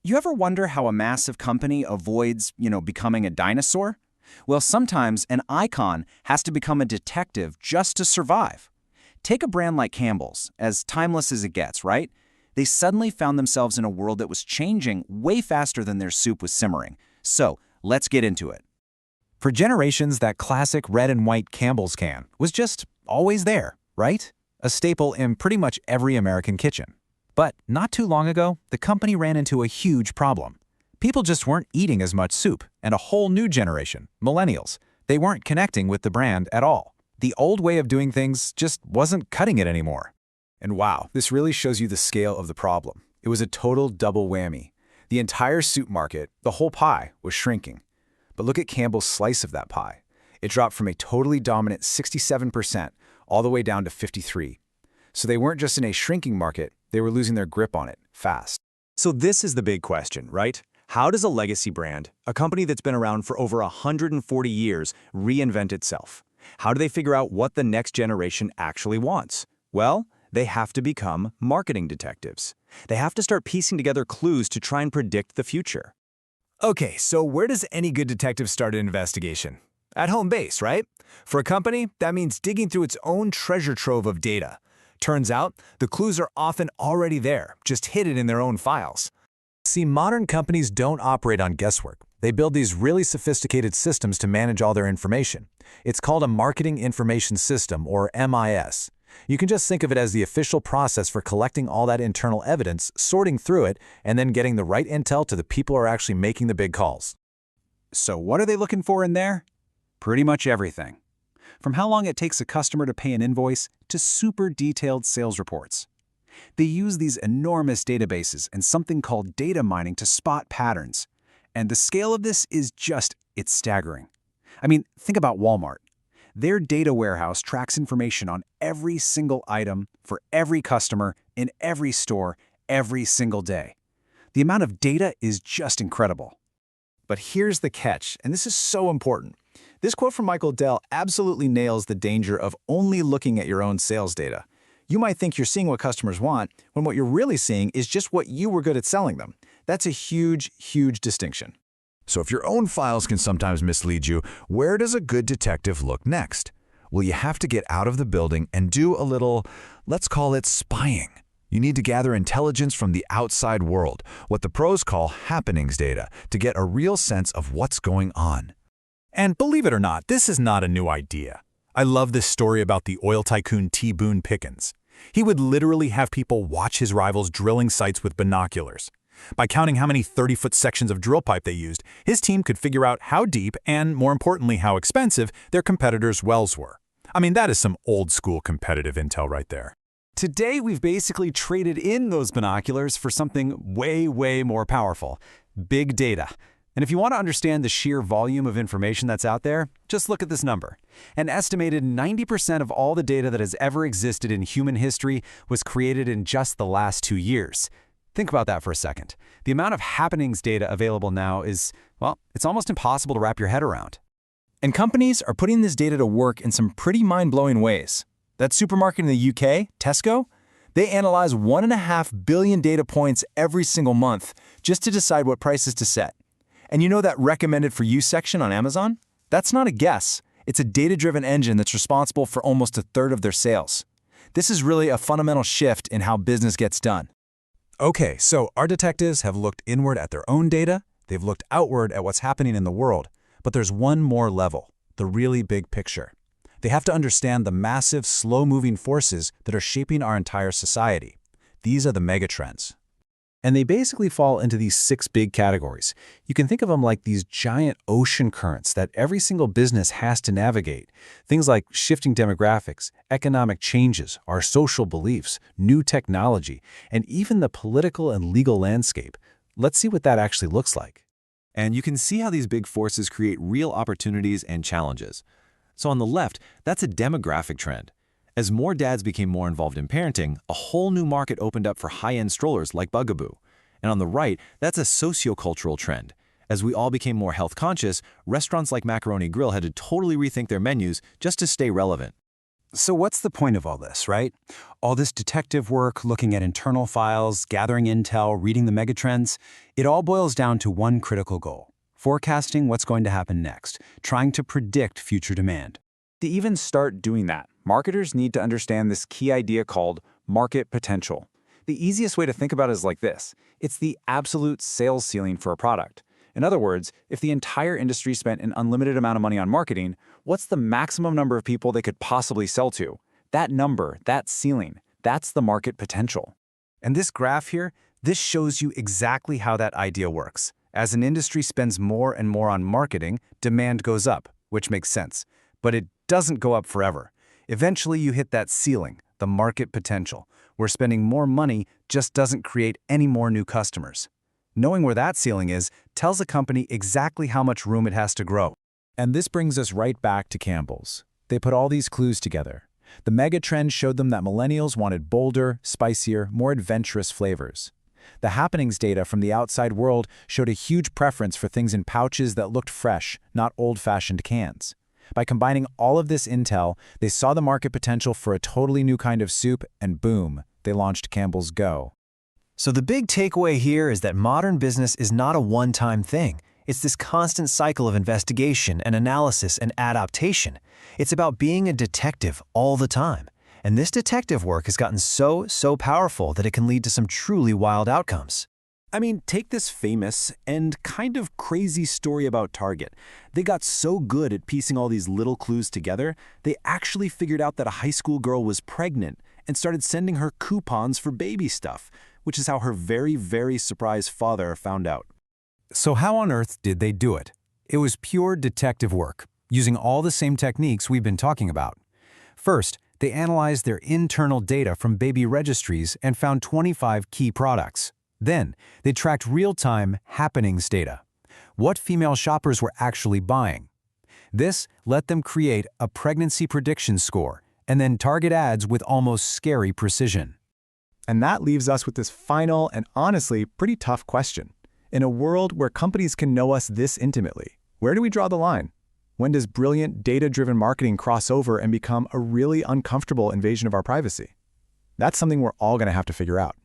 You ever wonder how a massive company avoids, becoming a dinosaur? Well, sometimes an icon has to become a detective just to survive. Take a brand like Campbell's, as timeless as it gets, right? They suddenly found themselves in a world that was changing way faster than their soup was simmering. So, let's get into it. For generations, that classic red and white Campbell's can was just always there, right? A staple in pretty much every American kitchen. But not too long ago, the company ran into a huge problem. People just weren't eating as much soup, and a whole new generation, millennials, they weren't connecting with the brand at all. The old way of doing things just wasn't cutting it anymore. And wow, this really shows you the scale of the problem. It was a total double whammy. The entire soup market, the whole pie, was shrinking. But look at Campbell's slice of that pie. It dropped from a totally dominant 67% all the way down to 53%. So they weren't just in a shrinking market, they were losing their grip on it fast. So this is the big question, right? How does a legacy brand, a company that's been around for over 140 years, reinvent itself? How do they figure out what the next generation actually wants? Well, they have to become marketing detectives. They have to start piecing together clues to try and predict the future. Okay, so where does any good detective start an investigation? At home base, right? For a company, that means digging through its own treasure trove of data. Turns out, the clues are often already there, just hidden in their own files. See, modern companies don't operate on guesswork. They build these really sophisticated systems to manage all their information. It's called a Marketing Information System, or MIS. You can just think of it as the official process for collecting all that internal evidence, sorting through it, and then getting the right intel to the people who are actually making the big calls. So what are they looking for in there? Pretty much everything. From how long it takes a customer to pay an invoice to super detailed sales reports. They use these enormous databases and something called data mining to spot patterns. And the scale of this is it's staggering. I mean, think about Walmart. Their data warehouse tracks information on every single item for every customer in every store every single day. The amount of data is just incredible. But here's the catch, and this is so important. This quote from Michael Dell absolutely nails the danger of only looking at your own sales data. You might think you're seeing what customers want, when what you're really seeing is just what you were good at selling them. That's a huge, huge distinction. So if your own files can sometimes mislead you, where does a good detective look next? Well, you have to get out of the building and do a little, let's call it spying. You need to gather intelligence from the outside world, what the pros call happenings data, to get a real sense of what's going on. And believe it or not, this is not a new idea. I love this story about the oil tycoon T. Boone Pickens. He would literally have people watch his rivals drilling sites with binoculars. By counting how many 30-foot sections of drill pipe they used, his team could figure out how deep and, more importantly, how expensive their competitors' wells were. I mean, that is some old-school competitive intel right there. Today, we've basically traded in those binoculars for something way, way more powerful: big data. And if you want to understand the sheer volume of information that's out there, just look at this number. An estimated 90% of all the data that has ever existed in human history was created in just the last 2 years. Think about that for a second. The amount of happenings data available now is, well, it's almost impossible to wrap your head around. And companies are putting this data to work in some pretty mind-blowing ways. That supermarket in the UK, Tesco, they analyze 1.5 billion data points every single month just to decide what prices to set. And you know that recommended for you section on Amazon? That's not a guess. It's a data-driven engine that's responsible for almost a third of their sales. This is really a fundamental shift in how business gets done. Okay, so our detectives have looked inward at their own data, they've looked outward at what's happening in the world, but there's one more level, the really big picture. They have to understand the massive, slow-moving forces that are shaping our entire society. These are the megatrends. And they basically fall into these 6 big categories. You can think of them like these giant ocean currents that every single business has to navigate. Things like shifting demographics, economic changes, our social beliefs, new technology, and even the political and legal landscape. Let's see what that actually looks like. And you can see how these big forces create real opportunities and challenges. So on the left, that's a demographic trend. As more dads became more involved in parenting, a whole new market opened up for high-end strollers like Bugaboo. And on the right, that's a sociocultural trend. As we all became more health-conscious, restaurants like Macaroni Grill had to totally rethink their menus just to stay relevant. So what's the point of all this, right? All this detective work, looking at internal files, gathering intel, reading the megatrends, it all boils down to one critical goal: forecasting what's going to happen next, trying to predict future demand. To even start doing that, marketers need to understand this key idea called market potential. The easiest way to think about it is like this. It's the absolute sales ceiling for a product. In other words, if the entire industry spent an unlimited amount of money on marketing, what's the maximum number of people they could possibly sell to? That number, that ceiling, that's the market potential. And this graph here, this shows you exactly how that idea works. As an industry spends more and more on marketing, demand goes up, which makes sense. But it doesn't go up forever. Eventually you hit that ceiling, the market potential, where spending more money just doesn't create any more new customers. Knowing where that ceiling is tells a company exactly how much room it has to grow. And this brings us right back to Campbell's. They put all these clues together. The mega trend showed them that millennials wanted bolder, spicier, more adventurous flavors. The happenings data from the outside world showed a huge preference for things in pouches that looked fresh, not old-fashioned cans. By combining all of this intel, they saw the market potential for a totally new kind of soup, and boom, they launched Campbell's Go. So the big takeaway here is that modern business is not a one-time thing. It's this constant cycle of investigation and analysis and adaptation. It's about being a detective all the time. And this detective work has gotten so powerful that it can lead to some truly wild outcomes. I mean, take this famous and kind of crazy story about Target. They got so good at piecing all these little clues together, they actually figured out that a high school girl was pregnant and started sending her coupons for baby stuff, which is how her very, very surprised father found out. So how on earth did they do it? It was pure detective work, using all the same techniques we've been talking about. First, they analyzed their internal data from baby registries and found 25 key products. Then, they tracked real-time happenings data, what female shoppers were actually buying. This let them create a pregnancy prediction score and then target ads with almost scary precision. And that leaves us with this final and honestly pretty tough question. In a world where companies can know us this intimately, where do we draw the line? When does brilliant data-driven marketing cross over and become a really uncomfortable invasion of our privacy? That's something we're all going to have to figure out.